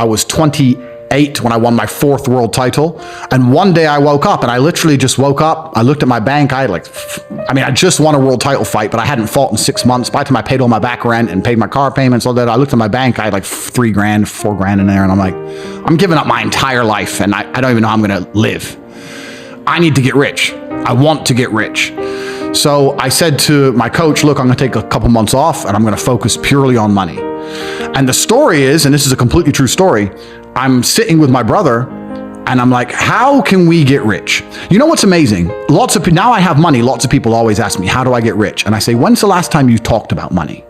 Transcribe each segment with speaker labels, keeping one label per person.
Speaker 1: I was 28 when I won my 4th world title. And one day I woke up and I literally just woke up. I looked at my bank. I just won a world title fight, but I hadn't fought in 6 months. By the time I paid all my back rent and paid my car payments, all that, I looked at my bank. I had like $3 grand, $4 grand in there. And I'm like, I'm giving up my entire life and I don't even know how I'm going to live. I need to get rich. I want to get rich. So I said to my coach, look, I'm going to take a couple months off and I'm going to focus purely on money. And the story is, and this is a completely true story, I'm sitting with my brother and I'm like, how can we get rich? You know what's amazing? Now I have money. Lots of people always ask me, how do I get rich? And I say, when's the last time you talked about money?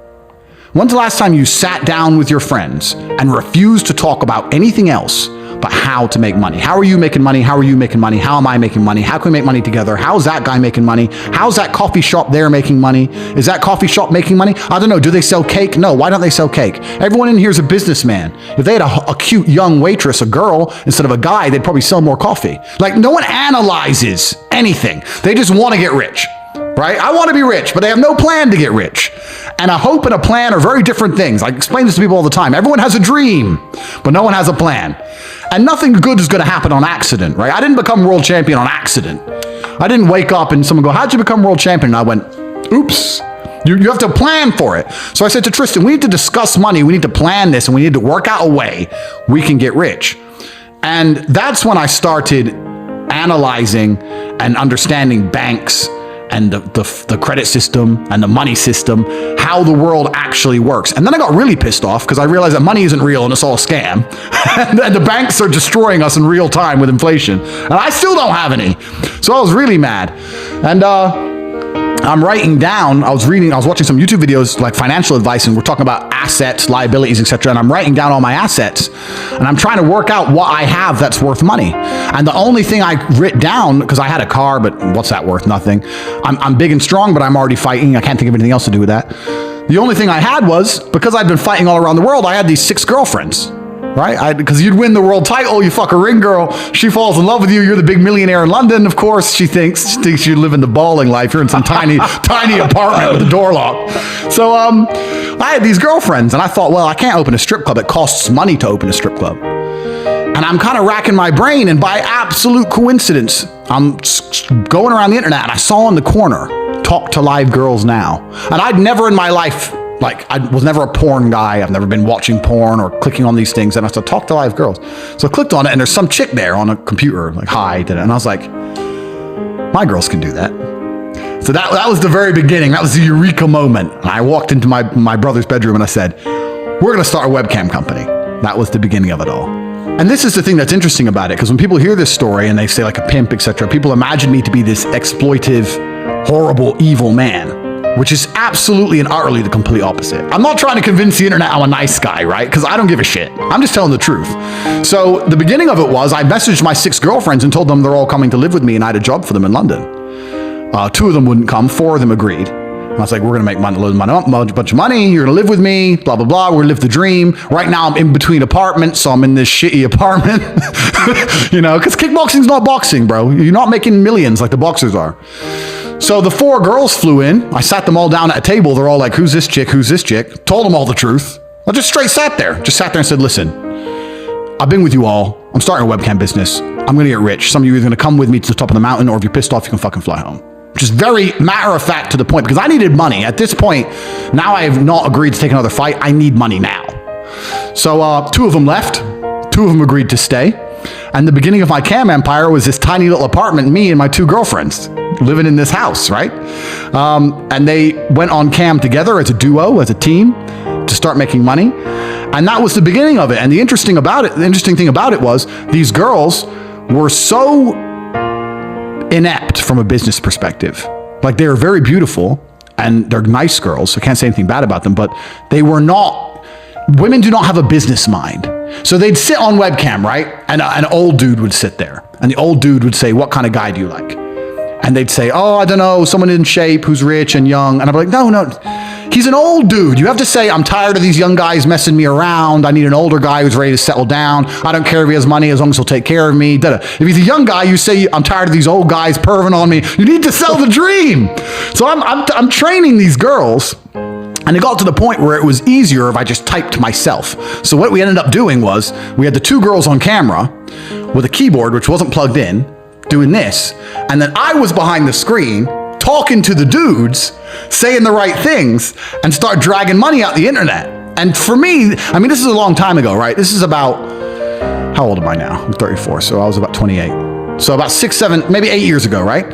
Speaker 1: When's the last time you sat down with your friends and refused to talk about anything else but how to make money? How are you making money? How are you making money? How am I making money? How can we make money together? How's that guy making money? How's that coffee shop there making money? Is that coffee shop making money? I don't know. Do they sell cake? No. Why don't they sell cake? Everyone in here is a businessman. If they had a cute young waitress, a girl, instead of a guy, they'd probably sell more coffee. Like, no one analyzes anything. They just want to get rich, right? I want to be rich, but they have no plan to get rich. And a hope and a plan are very different things. I explain this to people all the time. Everyone has a dream, but no one has a plan. And nothing good is going to happen on accident, right? I didn't become world champion on accident. I didn't wake up and someone go, how'd you become world champion? And I went, oops. You have to plan for it. So I said to Tristan, we need to discuss money. We need to plan this and we need to work out a way we can get rich. And that's when I started analyzing and understanding banks and the credit system and the money system, how the world actually works. And then I got really pissed off because I realized that money isn't real and it's all a scam. And the banks are destroying us in real time with inflation. And I still don't have any. So I was really mad. And I'm writing down, I was watching some YouTube videos like financial advice and we're talking about assets, liabilities, etc. And I'm writing down all my assets and I'm trying to work out what I have that's worth money. And the only thing I writ down, because I had a car, but what's that worth? Nothing. I'm big and strong, but I'm already fighting. I can't think of anything else to do with that. The only thing I had was, because I'd been fighting all around the world, I had these 6 girlfriends. Right? Because you'd win the world title, you fuck a ring girl, she falls in love with you, you're the big millionaire in London, of course, she thinks you live in the balling life, you're in some tiny apartment with a door lock. So I had these girlfriends, and I thought, well, I can't open a strip club, it costs money to open a strip club. And I'm kind of racking my brain, and by absolute coincidence, I'm going around the internet, and I saw in the corner, talk to live girls now. And I'd never in my life, I was never a porn guy. I've never been watching porn or clicking on these things. And I said, talk to live girls. So I clicked on it and there's some chick there on a computer, like, hi, did it. And I was like, my girls can do that. So that was the very beginning. That was the eureka moment. And I walked into my brother's bedroom and I said, we're going to start a webcam company. That was the beginning of it all. And this is the thing that's interesting about it. Because when people hear this story and they say like a pimp, etc., people imagine me to be this exploitive, horrible, evil man. Which is absolutely and utterly the complete opposite. I'm not trying to convince the internet I'm a nice guy, right? Because I don't give a shit. I'm just telling the truth. So the beginning of it was I messaged my 6 girlfriends and told them they're all coming to live with me and I had a job for them in London. 2 of them wouldn't come, 4 of them agreed. And I was like, we're going to make a bunch of money. You're going to live with me, blah, blah, blah. We're going to live the dream. Right now I'm in between apartments, so I'm in this shitty apartment. You know, because kickboxing's not boxing, bro. You're not making millions like the boxers are. So the 4 girls flew in. I sat them all down at a table. They're all like, who's this chick? Who's this chick? Told them all the truth. I just straight sat there. Just sat there and said, listen, I've been with you all. I'm starting a webcam business. I'm going to get rich. Some of you are either going to come with me to the top of the mountain, or if you're pissed off, you can fucking fly home. Just very matter of fact to the point, because I needed money. At this point, now I have not agreed to take another fight. I need money now. So 2 of them left. 2 of them agreed to stay. And the beginning of my cam empire was this tiny little apartment, me and my 2 girlfriends living in this house, right? And they went on cam together as a duo, as a team, to start making money. And that was the beginning of it. And the interesting thing about it was these girls were so inept from a business perspective. Like, they were very beautiful and they're nice girls, so I can't say anything bad about them, but they were not, women do not have a business mind. So they'd sit on webcam, right? And an old dude would sit there. And the old dude would say, what kind of guy do you like? And they'd say, oh, I don't know, someone in shape who's rich and young. And I'd be like, no, he's an old dude. You have to say, I'm tired of these young guys messing me around. I need an older guy who's ready to settle down. I don't care if he has money as long as he'll take care of me. If he's a young guy, you say, I'm tired of these old guys perving on me. You need to sell the dream. So I'm training these girls And it got to the point where it was easier if I just typed myself. So what we ended up doing was we had the two girls on camera with a keyboard, which wasn't plugged in, doing this. And then I was behind the screen talking to the dudes, saying the right things, and start dragging money out the internet. And for me, I mean, this is a long time ago, right? This is about, how old am I now? I'm 34, so I was about 28. So about 6, 7, maybe 8 years ago, right?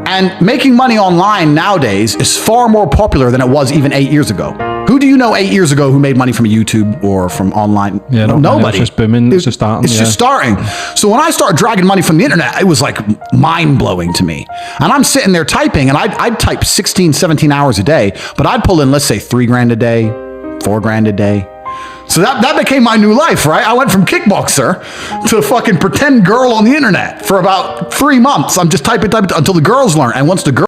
Speaker 1: And making money online nowadays is far more popular than it was even 8 years ago. Who do you know 8 years ago who made money from YouTube or from online?
Speaker 2: Yeah,
Speaker 1: nobody.
Speaker 2: It's just booming. It's just starting.
Speaker 1: It's just starting. So when I started dragging money from the internet, it was like mind-blowing to me. And I'm sitting there typing, and I'd type 16, 17 hours a day, but I'd pull in, let's say, $3,000 a day, $4,000 a day. So that became my new life, right? I went from kickboxer to fucking pretend girl on the internet for about 3 months. I'm just typing until the girls learn. And once the girls